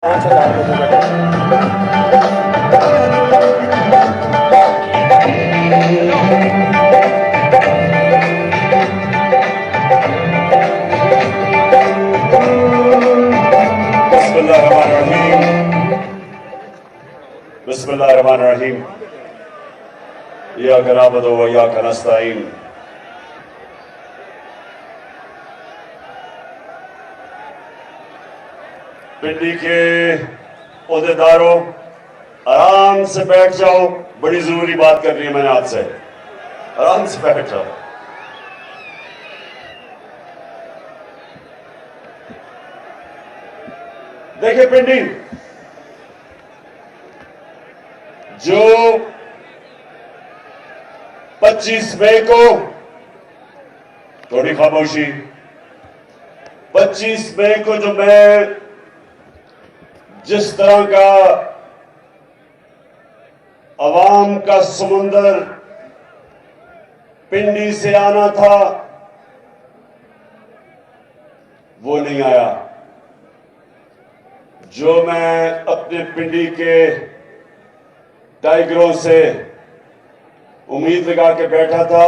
बिस्मिल्लाहिर्रहमानिर्रहीम। इय्याका नअबुदु व इय्याका नस्तईन। पिंडी के ओहदेदारों, आराम से बैठ जाओ। बड़ी जरूरी बात करनी है मैंने आपसे। आराम से बैठ जाओ। देखिए पिंडी, जो 25 मई को, थोड़ी खामोशी, 25 मई को जो मैं जिस तरह का अवाम का समुंदर पिंडी से आना था वो नहीं आया। जो मैं अपने पिंडी के टाइगरों से उम्मीद लगा के बैठा था,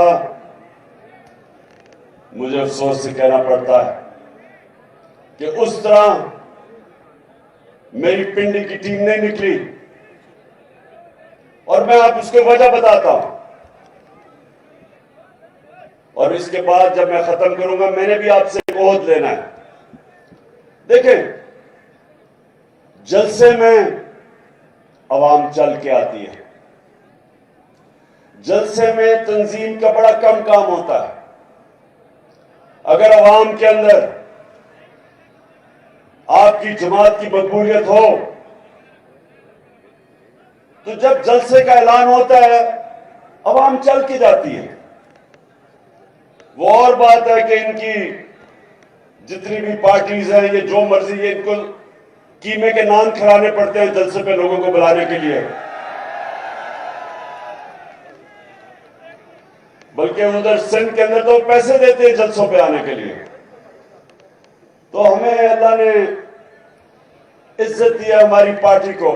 मुझे अफसोस से कहना पड़ता है कि उस तरह मेरी पिंडी की टीम नहीं निकली। और मैं आप उसको वजह बताता हूं, और इसके बाद जब मैं खत्म करूंगा मैंने भी आपसे एक ओहद लेना है। देखें, जलसे में अवाम चल के आती है। जलसे में तंजीम का बड़ा कम काम होता है। अगर अवाम के अंदर आपकी जमात की मकबूलियत हो तो जब जलसे का ऐलान होता है अवाम चल के जाती है। वो और बात है कि इनकी जितनी भी पार्टीज हैं, ये जो मर्जी, ये इनको कीमे के नाम खिलाने पड़ते हैं जलसे पे लोगों को बुलाने के लिए। बल्कि उधर सिंध के अंदर तो पैसे देते हैं जलसों पे आने के लिए। तो हमें अल्लाह ने इज्जत दिया हमारी पार्टी को,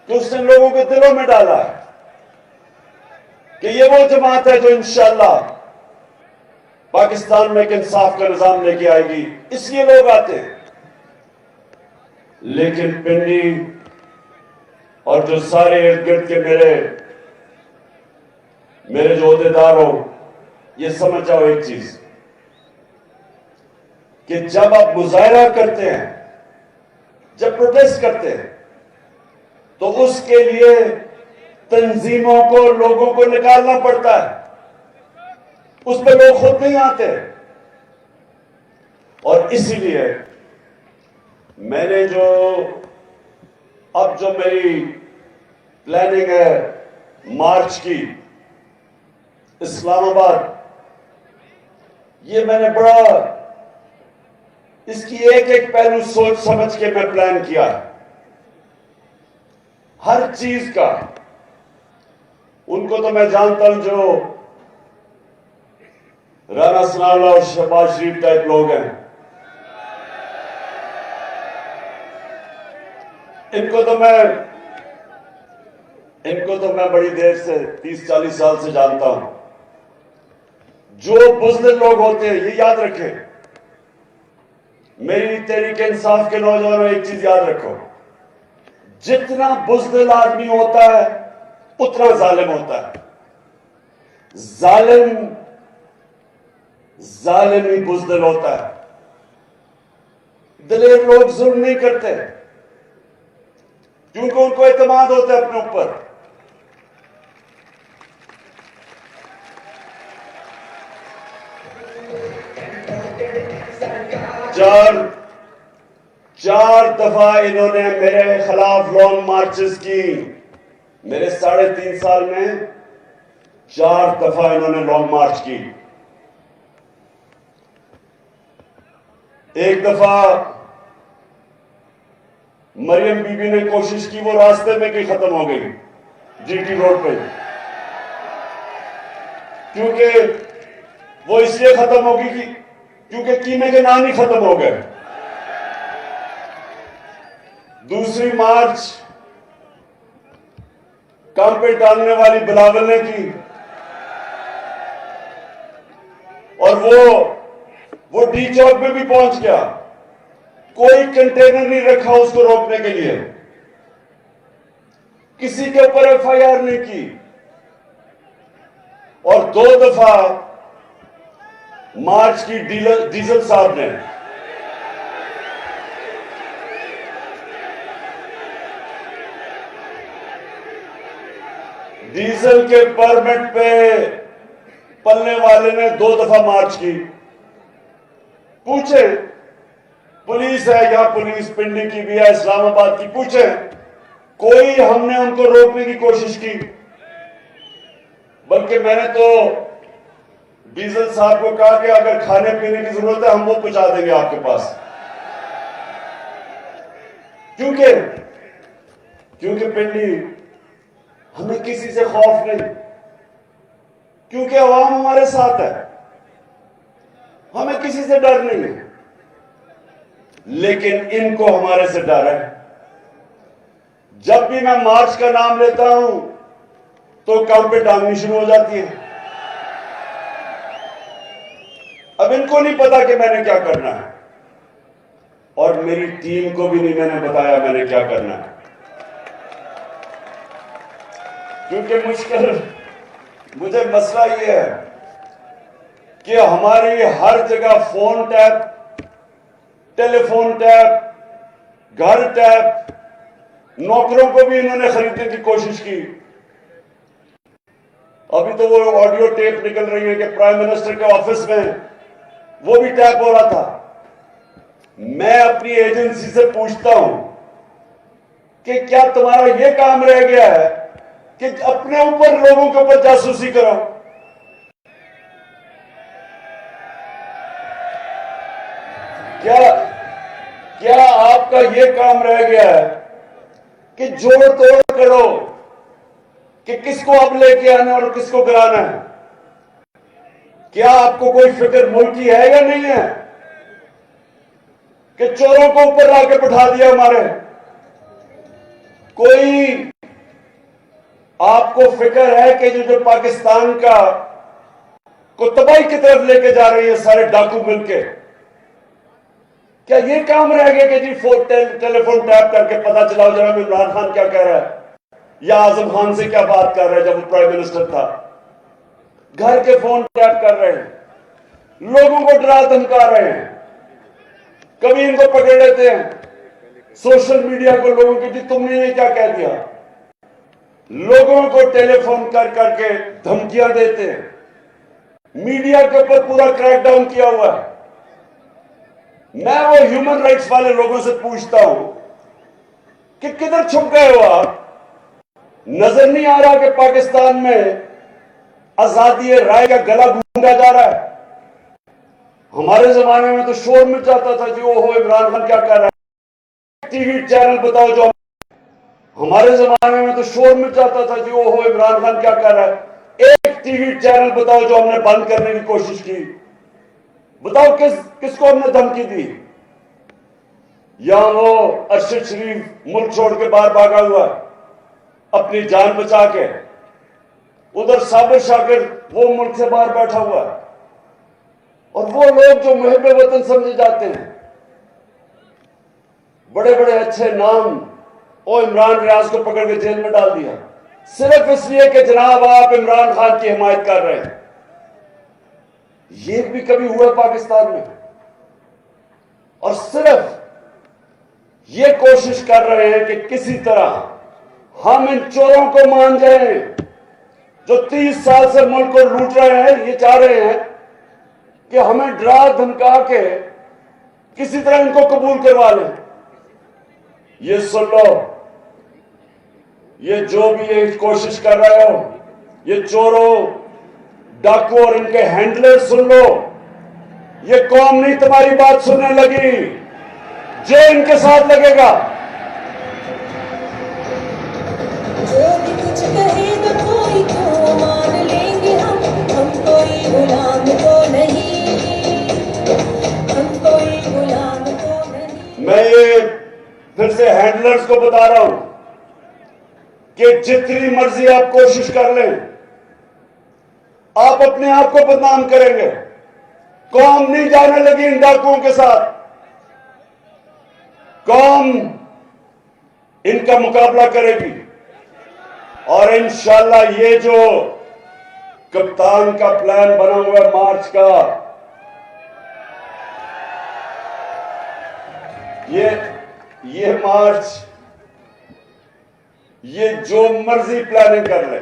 तो उसने लोगों के दिलों में डाला है कि ये वो जमात है जो इंशाअल्लाह पाकिस्तान में एक इंसाफ का निजाम लेके आएगी। इसलिए लोग आते हैं। लेकिन पिंडी और जो सारे इर्द गिर्द के मेरे जो ओहदेदार हो, ये समझ जाओ एक चीज कि जब आप मुजाहरा करते हैं, जब प्रोटेस्ट करते हैं, तो उसके लिए तंजीमों को, लोगों को निकालना पड़ता है। उस पर लोग खुद नहीं आते। और इसीलिए मैंने अब जो मेरी प्लानिंग है मार्च की इस्लामाबाद, ये मैंने बड़ा इसकी एक एक पहलू सोच समझ के मैं प्लान किया है। हर चीज का उनको तो मैं जानता हूं जो राना सनाउल्लाह और शहबाज शरीफ टाइप लोग हैं, इनको तो मैं बड़ी देर से 30-40 साल से जानता हूं। जो बुज़दिल लोग होते हैं, ये याद रखें, मेरी तहरीक इंसाफ के नौजवानों, एक चीज याद रखो, जितना बुज़दिल आदमी होता है उतना जालिम होता है। जालिम ही बुज़दिल होता है। दिलेर लोग जुल्म नहीं करते क्योंकि उनको एतमाद होता है अपने ऊपर। चार दफा इन्होंने मेरे खिलाफ लॉन्ग मार्चेस की। मेरे 3.5 साल में 4 दफा इन्होंने लॉन्ग मार्च की। एक दफा मरियम बीबी ने कोशिश की, वो रास्ते में की खत्म हो गई जीटी रोड पे, क्योंकि वो इसलिए खत्म होगी क्योंकि कीमे के नाम ही खत्म हो गए। दूसरी मार्च काम पे डालने वाली बिलावल ने की, और वो डी चौक में भी पहुंच गया। कोई कंटेनर नहीं रखा उसको रोकने के लिए, किसी के ऊपर एफआईआर नहीं की, और 2 दफा मार्च की डीजल साहब ने डीजल के परमिट पे पलने वाले ने 2 दफा मार्च की। पूछे, पुलिस है या पुलिस पिंडी की भी है, इस्लामाबाद की, पूछे, कोई हमने उनको रोकने की कोशिश की? बल्कि मैंने तो डीजल साहब को कहा कि अगर खाने पीने की जरूरत है हम वो पहुंचा देंगे आपके पास। क्योंकि पिंडी हमें किसी से खौफ नहीं, क्योंकि अवाम हमारे साथ है, हमें किसी से डर नहीं है। लेकिन इनको हमारे से डर है। जब भी मैं मार्च का नाम लेता हूं तो काम पे टांगनी शुरू हो जाती है। अब इनको नहीं पता कि मैंने क्या करना है, और मेरी टीम को भी नहीं मैंने बताया मैंने क्या करना है, क्योंकि मुझे मसला यह है कि हमारी हर जगह फोन टैप, टेलीफोन टैप, घर टैप, नौकरों को भी इन्होंने खरीदने की कोशिश की। अभी तो वो ऑडियो टेप निकल रही है कि प्राइम मिनिस्टर के ऑफिस में वो भी टैप हो रहा था। मैं अपनी एजेंसी से पूछता हूं कि क्या तुम्हारा ये काम रह गया है कि अपने ऊपर लोगों के ऊपर जासूसी करो? क्या आपका ये काम रह गया है कि जोड़ तोड़ करो कि किसको अब लेके आना और किसको गिराना है? क्या आपको कोई फिक्र मुल्क की है या नहीं है कि चोरों को ऊपर लाके बिठा दिया हमारे? कोई आपको फिक्र है कि जो पाकिस्तान को तबाही की तरफ लेके जा रही है सारे डाकू मिलके? क्या ये काम रह गया कि जी टेलीफोन टैप करके पता चलाओ जरा इमरान खान क्या कह रहा है या आजम खान से क्या बात कर रहा है जब वो प्राइम मिनिस्टर था? घर के फोन टैप कर रहे हैं, लोगों को डरा धमका रहे हैं, कभी इनको पकड़ लेते हैं सोशल मीडिया को, लोगों की जी तुमने ये क्या कह दिया, लोगों को टेलीफोन कर करके धमकियां देते हैं। मीडिया के ऊपर पूरा क्रैकडाउन किया हुआ है। मैं वो ह्यूमन राइट्स वाले लोगों से पूछता हूं कि किधर छुप गए हो आप? नजर नहीं आ रहा कि पाकिस्तान में आजादी राय का गला गूंगा जा रहा है? हमारे जमाने में तो शोर मच जाता था जी ओहो इमरान खान क्या कर रहा है, टीवी चैनल बताओ जो, हमारे जमाने में तो शोर मच जाता था जी ओहो इमरान खान क्या कर रहा है। एक टीवी चैनल बताओ जो हमने बंद करने की कोशिश की? बताओ किसको हमने धमकी दी? यहां वो अरशद शरीफ मुल्क छोड़ के बाहर भागा हुआ अपनी जान बचा के, उधर साबिर शाकिर वो मुल्क से बाहर बैठा हुआ है, और वो लोग जो मुहिब वतन समझे जाते हैं, बड़े बड़े अच्छे नाम, ओ इमरान रियाज को पकड़ के जेल में डाल दिया सिर्फ इसलिए कि जनाब आप इमरान खान की हिमायत कर रहे हैं। ये भी कभी हुआ पाकिस्तान में? और सिर्फ ये कोशिश कर रहे हैं कि किसी तरह हम इन चोरों को मान जाएं जो 30 साल से मुल्क को लूट रहे हैं। ये चाह रहे हैं कि हमें डरा धमका के किसी तरह इनको कबूल करवा लें। ये सुन लो, ये जो भी ये कोशिश कर रहे हो, ये चोरों डाकू और इनके हैंडलर, सुन लो, ये कौम नहीं तुम्हारी बात सुनने लगी, जो इनके साथ लगेगा। जो भी कुछ कहे तो कोई तो मान लेंगे हम कोई गुलाम तो नहीं, हम कोई गुलाम तो नहीं। मैं ये फिर से हैंडलर्स को बता रहा हूं कि जितनी मर्जी आप कोशिश कर लें, आप अपने आप को बदनाम करेंगे। कौम नहीं जाने लगी इन डाकुओं के साथ। कौम इनका मुकाबला करेगी और इंशाल्लाह ये जो कप्तान का प्लान बना हुआ है मार्च का, ये मार्च, ये जो मर्जी प्लानिंग कर ले,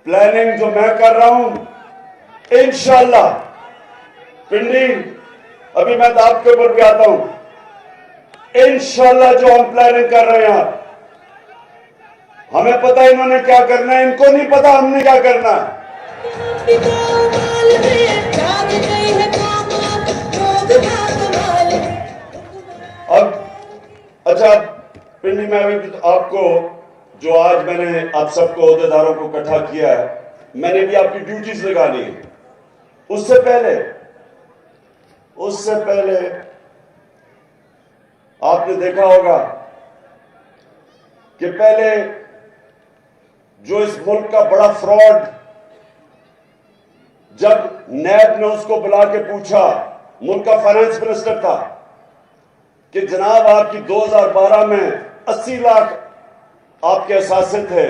प्लानिंग जो मैं कर रहा हूं इंशाल्लाह पिंडी, अभी मैं दाब के ऊपर भी आता हूं, इंशाल्लाह जो हम प्लानिंग कर रहे हैं, हमें पता है इन्होंने क्या करना है, इनको नहीं पता हमने क्या करना है। अब अच्छा पिंडी में अभी तो आपको जो आज मैंने आप सबको अहदेदारों को इकट्ठा किया है, मैंने भी आपकी ड्यूटीज लगानी है। उससे पहले आपने देखा होगा कि पहले जो इस मुल्क का बड़ा फ्रॉड, जब नैब ने उसको बुला के पूछा, मुल्क का फाइनेंस मिनिस्टर था, कि जनाब आपकी 2012 में 80 लाख आपके असासे थे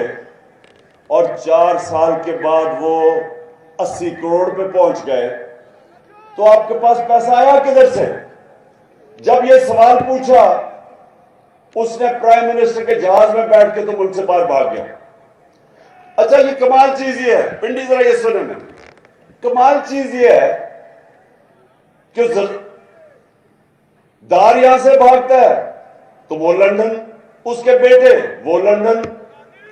और 4 साल के बाद वो 80 करोड़ पे पहुंच गए, तो आपके पास पैसा आया किधर से? जब ये सवाल पूछा, उसने प्राइम मिनिस्टर के जहाज में बैठ के तो मुल्क से बाहर भाग गया। अच्छा, ये कमाल चीज ये है पिंडी, जरा ये सुने में, कमाल चीज ये है कि दार यहां से भागता है तो वो लंदन, उसके बेटे वो लंदन,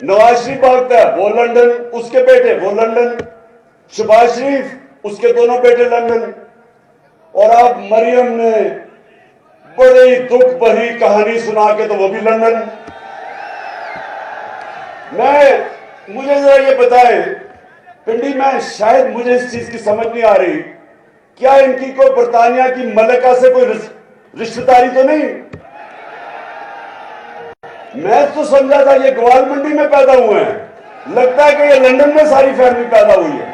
नवाज शरीफ भागता है वो लंदन, उसके बेटे वो लंदन, शहबाज शरीफ उसके दोनों बेटे लंदन, और अब मरियम ने बड़ी दुख भरी कहानी सुना के तो वो भी लंदन। मुझे जरा ये बताएं पिंडी में, शायद मुझे इस चीज की समझ नहीं आ रही, क्या इनकी कोई बरतानिया की मलिका से कोई रिश्तेदारी तो नहीं? मैं तो समझा था ये ग्वाल मंडी में पैदा हुए हैं, लगता है कि ये लंदन में सारी फैमिली पैदा हुई है।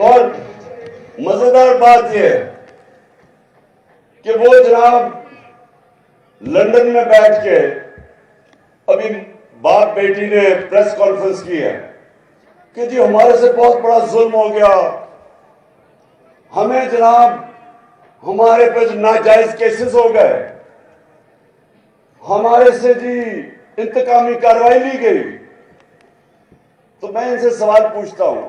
और मजेदार बात यह है कि वो जनाब लंदन में बैठ के अभी बाप बेटी ने प्रेस कॉन्फ्रेंस की है कि जी हमारे से बहुत बड़ा जुल्म हो गया, हमें जनाब हमारे पे नाजायज केसेस हो गए, हमारे से जी इंतकामी कार्रवाई ली गई। तो मैं इनसे सवाल पूछता हूं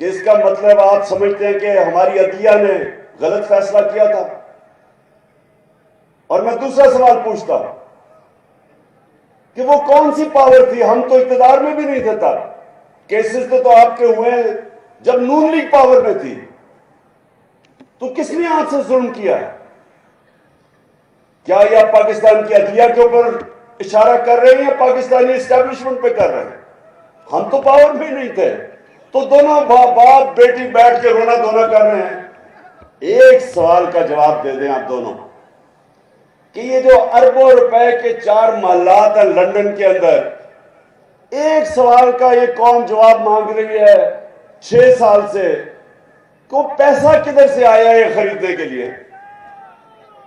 कि इसका मतलब आप समझते हैं कि हमारी अदलिया ने गलत फैसला किया था? और मैं दूसरा सवाल पूछता हूं कि वो कौन सी पावर थी? हम तो इक़्तिदार में भी नहीं थे तब, केसेस तो आपके हुए जब नून लीग पावर में थी, तो किसने आपसे जुल्म किया है? क्या ये आप पाकिस्तान की अदलिया के ऊपर इशारा कर रहे हैं या पाकिस्तानी एस्टेब्लिशमेंट पे कर रहे हैं? हम तो पावर में नहीं थे, तो दोनों बाप बेटी बैठ के रोना धोना कर रहे हैं। एक सवाल का जवाब दे दें आप दोनों कि ये जो अरबों रुपए के 4 महलात हैं लंदन के अंदर, एक सवाल का ये कौम जवाब मांग रही है 6 साल से, को पैसा किधर से आया है खरीदने के लिए?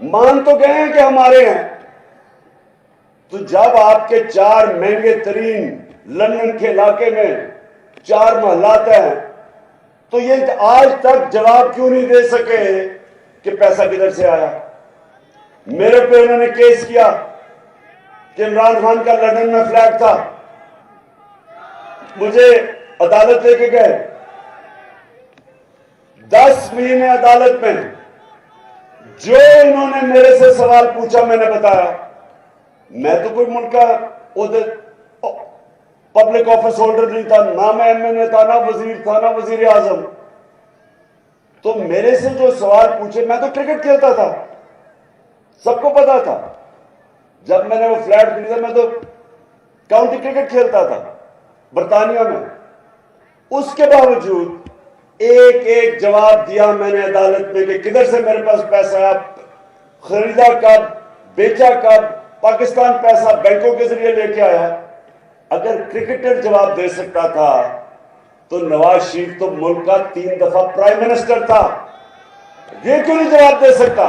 मान तो गए हैं कि हमारे हैं, तो जब आपके 4 महंगे तरीन लंदन के इलाके में 4 महलात हैं, तो ये आज तक जवाब क्यों नहीं दे सके कि पैसा किधर से आया? मेरे पे उन्होंने केस किया कि इमरान खान का लंदन में फ्लैट था, मुझे अदालत लेके गए, 10 महीने अदालत में जो इन्होंने मेरे से सवाल पूछा मैंने बताया। मैं तो कोई मुल्क का पब्लिक ऑफिस होल्डर नहीं था, ना मैं एमएनए था, ना वजीर था, ना वजीर आजम। तो मेरे से जो सवाल पूछे, मैं तो क्रिकेट खेलता था, सबको पता था। जब मैंने वो फ्लैट खरीदा, मैं तो काउंटी क्रिकेट खेलता था बरतानिया में। उसके बावजूद एक एक जवाब दिया मैंने अदालत में कि किधर से मेरे पास पैसा है, खरीदा कब, बेचा कब, पाकिस्तान पैसा बैंकों के जरिए लेके आया। अगर क्रिकेटर जवाब दे सकता था तो नवाज शरीफ तो मुल्क का 3 दफा प्राइम मिनिस्टर था, ये क्यों नहीं जवाब दे सकता?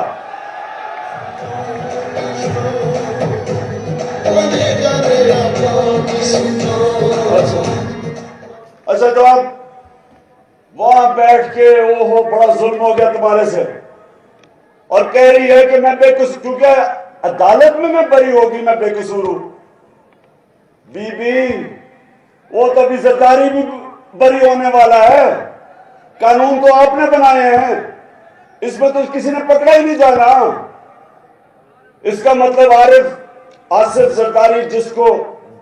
अच्छा तो आप वहां बैठ के ओहो बड़ा जुल्म हो गया तुम्हारे से, और कह रही है कि मैं बेकसूर, क्योंकि अदालत में मैं बरी होगी, मैं बेकसूर हूं। बीबी वो तो अभी जरदारी भी बरी होने वाला है, कानून तो आपने बनाए हैं, इसमें तो किसी ने पकड़ा ही नहीं जाना। इसका मतलब आसिफ जरदारी, जिसको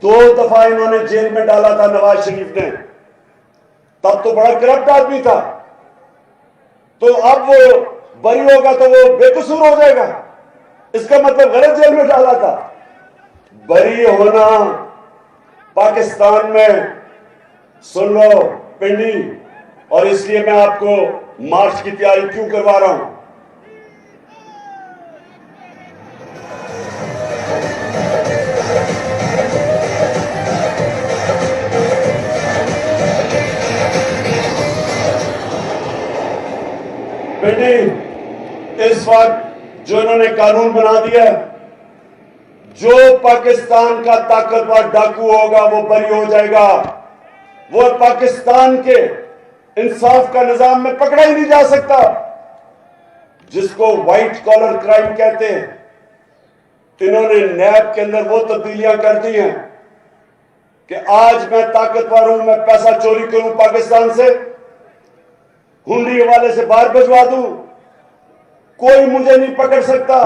2 दफा इन्होंने जेल में डाला था नवाज शरीफ ने, तब तो बड़ा करप्ट आदमी था, तो अब वो बरी होगा तो वो बेकसूर हो जाएगा, इसका मतलब गलत जेल में डाला था। बरी होना पाकिस्तान में, सुन लो पिंडी, और इसलिए मैं आपको मार्च की तैयारी क्यों करवा रहा हूं। पिंडी, इस वक्त जो इन्होंने कानून बना दिया, जो पाकिस्तान का ताकतवर डाकू होगा वो बरी हो जाएगा, वो पाकिस्तान के इंसाफ का निजाम में पकड़ा ही नहीं जा सकता। जिसको व्हाइट कॉलर क्राइम कहते हैं, इन्होंने नैब के अंदर वो तब्दीलियां कर दी हैं कि आज मैं ताकतवर हूं, मैं पैसा चोरी करूं पाकिस्तान से, हुंडी वाले से बाहर भिजवा दूं, कोई मुझे नहीं पकड़ सकता।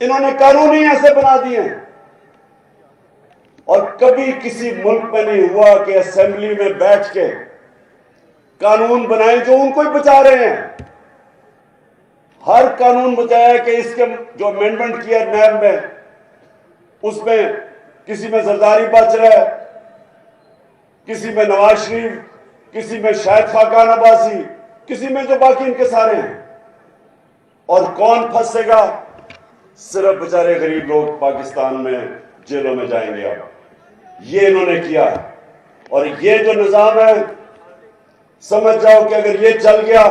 इन्होंने कानून ही ऐसे बना दिए हैं। और कभी किसी मुल्क में नहीं हुआ कि असेंबली में बैठ के कानून बनाए जो उनको ही बचा रहे हैं। हर कानून बचाया कि इसके जो अमेंडमेंट किया नैब में, उसमें किसी में जरदारी बच रहा है, किसी में नवाज शरीफ, किसी में शायद खाकान अब्बासी, किसी में जो बाकी इनके सारे हैं। और कौन फंसेगा? सिर्फ बेचारे गरीब लोग पाकिस्तान में जेलों में जाएंगे। अब ये इन्होंने किया, और ये जो निजाम है, समझ जाओ कि अगर ये चल गया,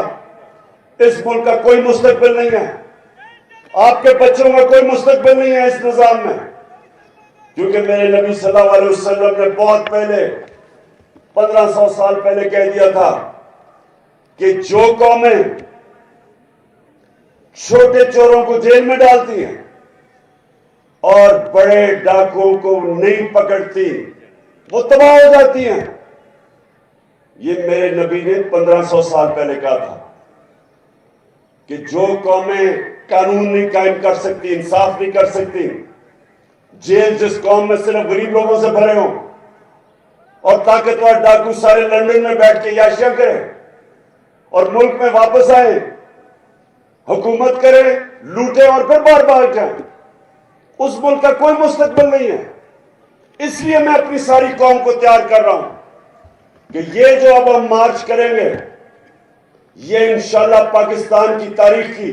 इस मुल्क का कोई मुस्तकबिल नहीं है, आपके बच्चों का कोई मुस्तकबिल नहीं है इस निजाम में। क्योंकि मेरे नबी सल्लल्लाहु अलैहि वसल्लम ने बहुत पहले, 1500 साल पहले कह दिया था कि जो कौमें छोटे चोरों को जेल में डालती हैं और बड़े डाकुओं को नहीं पकड़ती, वो तबाह हो जाती हैं। ये मेरे नबी ने 1500 साल पहले कहा था कि जो कौमें कानून नहीं कायम कर सकती, इंसाफ नहीं कर सकती, जेल जिस कौम में सिर्फ गरीब लोगों से भरे हों और ताकतवर डाकू सारे लंदन में बैठ के याशियां करें और मुल्क में वापस आए, हुकूमत करें, लूटे और फिर बार बार जाएं, उस मुल्क का कोई मुस्तकबिल नहीं है। इसलिए मैं अपनी सारी कौम को तैयार कर रहा हूं कि ये जो अब हम मार्च करेंगे, ये इंशाल्लाह पाकिस्तान की तारीख की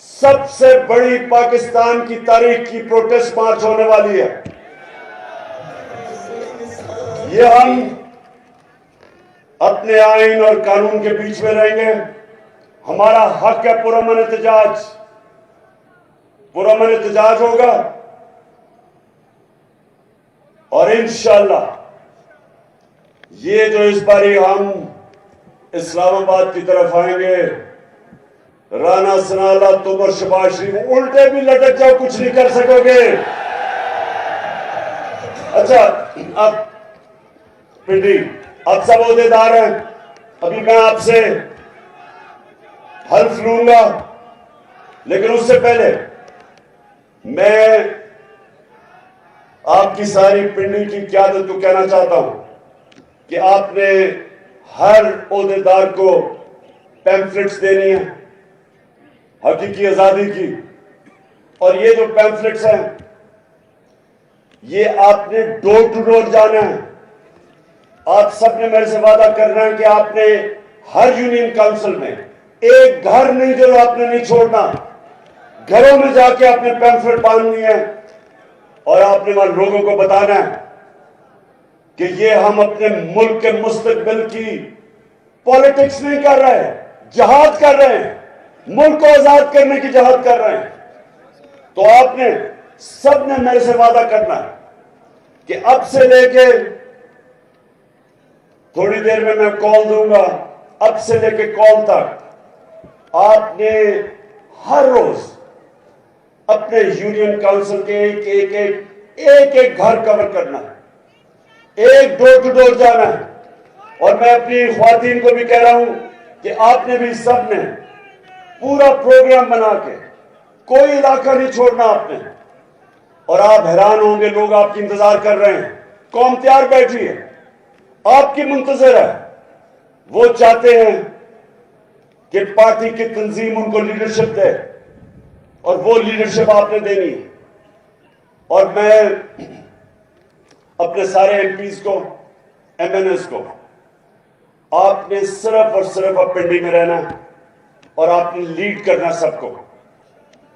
सबसे बड़ी, पाकिस्तान की तारीख की प्रोटेस्ट मार्च होने वाली है। ये हम अपने आइन और कानून के बीच में रहेंगे। हमारा हक है पुरअमन एहतजाज, पुरअमन एहतजाज होगा, और इंशाल्लाह ये जो इस बारी हम इस्लामाबाद की तरफ आएंगे, राना सनाला, तुम और शहबाज शरीफ उल्टे भी लटक जाओ, कुछ नहीं कर सकोगे। अच्छा, अब पिंडी, अब सब ओहदेदार हैं, अभी मैं आपसे हल्फ लूंगा, लेकिन उससे पहले मैं आपकी सारी पिंडी की क़यादत को कहना चाहता हूं कि आपने हर ओहदेदार को पैम्फलेट्स देनी है हकीकी आजादी की, और ये जो पैम्फलेट्स हैं, ये आपने डोर टू डोर जाना है। आप सबने मेरे से वादा करना है कि आपने हर यूनियन काउंसिल में एक घर नहीं जो आपने नहीं छोड़ना। घरों में जाके आपने पैम्फलेट बांधनी है और आपने वहां लोगों को बताना है कि ये हम अपने मुल्क के मुस्तकबिल की पॉलिटिक्स नहीं कर रहे हैं, जहाद कर रहे हैं, मुल्क को आजाद करने की जहाद कर रहे हैं। तो आपने सबने मेरे से वादा करना है कि अब से लेके थोड़ी देर में मैं कॉल दूंगा, अब से लेके कॉल तक आपने हर रोज अपने यूनियन काउंसिल के एक घर कवर करना है, एक डोर टू डोर जाना है। और मैं अपनी ख्वातीन को भी कह रहा हूं कि आपने भी सबने पूरा प्रोग्राम बना के कोई इलाका नहीं छोड़ना आपने। और आप हैरान होंगे, लोग आपकी इंतजार कर रहे हैं, कौम तैयार बैठी है, आपकी मुंतजर है। वो चाहते हैं कि पार्टी की तंजीम उनको लीडरशिप दे और वो लीडरशिप आपने देनी है। और मैं अपने सारे एमपीज को, एमएनएस को, आपने सिर्फ और सिर्फ अब पिंडी में रहना है और आपने लीड करना सबको।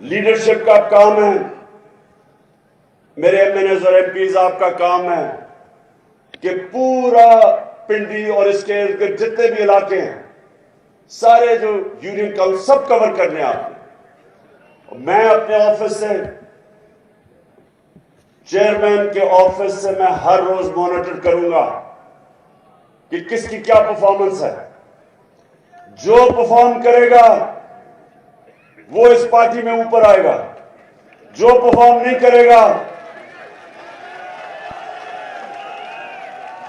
लीडरशिप का काम है, मेरे एमएनएस और एमपीज आपका काम है कि पूरा पिंडी और इसके जितने भी इलाके हैं, सारे जो यूनियन काउंसिल सब कवर करने आपने। मैं अपने ऑफिस से, चेयरमैन के ऑफिस से मैं हर रोज मॉनिटर करूंगा कि किसकी क्या परफॉर्मेंस है। जो परफॉर्म करेगा वो इस पार्टी में ऊपर आएगा, जो परफॉर्म नहीं करेगा,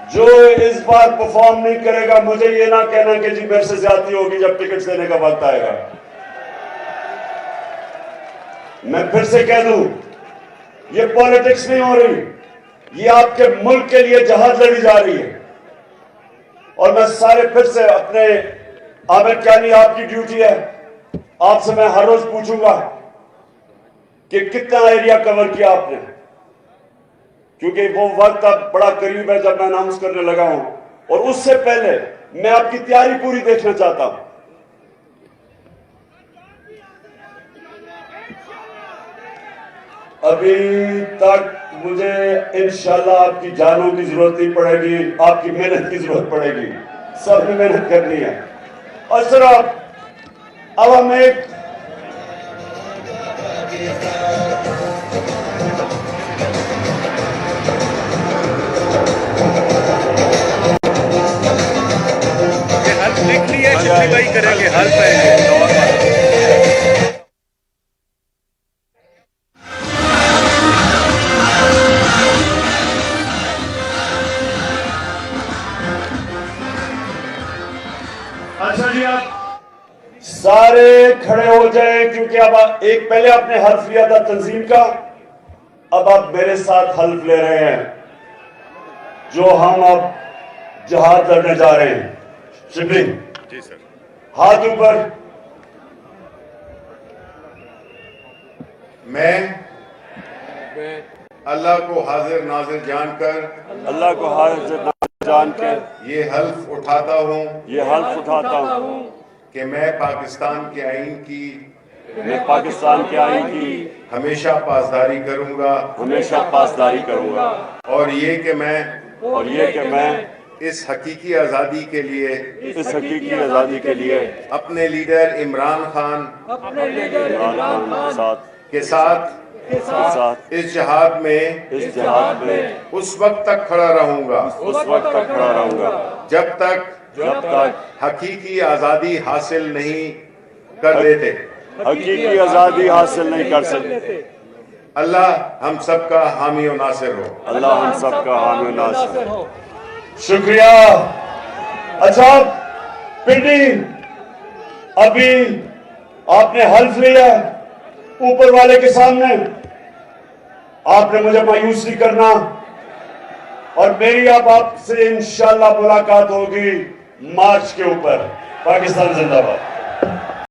जो इस बार परफॉर्म नहीं करेगा, मुझे ये ना कहना कि जी मेरे से ज्यादती होगी जब टिकट देने का वक्त आएगा। मैं फिर से कह दूं, ये पॉलिटिक्स नहीं हो रही, ये आपके मुल्क के लिए जहाज लड़ी जा रही है। और मैं सारे फिर से अपने आमिर क्यानी, आपकी ड्यूटी है, आपसे मैं हर रोज पूछूंगा कि कितना एरिया कवर किया आपने, क्योंकि वो वक्त अब बड़ा करीब है जब मैं अनाउंस करने लगा हूं। और उससे पहले मैं आपकी तैयारी पूरी देखना चाहता हूं। अभी तक मुझे इंशाल्लाह आपकी जानों की जरूरत नहीं पड़ेगी, आपकी मेहनत की जरूरत पड़ेगी, सबने मेहनत करनी है। और सर अब हम एक लिख लिया, शिफली भाई करेंगे हल पे। अच्छा जी, आप सारे खड़े हो जाए, क्योंकि अब एक पहले आपने हल्फ लिया था तंजीम का, अब आप मेरे साथ हल्फ ले रहे हैं जो हम अब जहाज लड़ने जा रहे हैं। शिबली जी सर, हाथ ऊपर। मैं अल्लाह को हाजिर नाजिर जानकर, अल्लाह को हाजिर जानकर ये हल्फ उठाता हूँ ये हल्फ उठाता हूँ कि मैं पाकिस्तान के आईन की मैं पाकिस्तान के आईन की हमेशा पासदारी करूँगा, हमेशा पासदारी करूंगा। और ये कि मैं इस हकीकी आज़ादी के लिए, इस हकीकी आजादी के लिए अपने लीडर इमरान खान के साथ इस जहाद में उस वक्त तक खड़ा रहूंगा जब तक हकीकी आज़ादी हासिल नहीं कर देते। हकीकी आजादी हासिल नहीं कर सकते। अल्लाह हम सबका हामी और नासिर हो। अल्लाह हम सबका हामी और नासिर हो। शुक्रिया। अच्छा पिंडी, अभी आपने हल्फ लिया ऊपर वाले के सामने, आपने मुझे मायूस नहीं करना और मेरी अब आपसे इंशाल्लाह मुलाकात होगी मार्च के ऊपर। पाकिस्तान जिंदाबाद।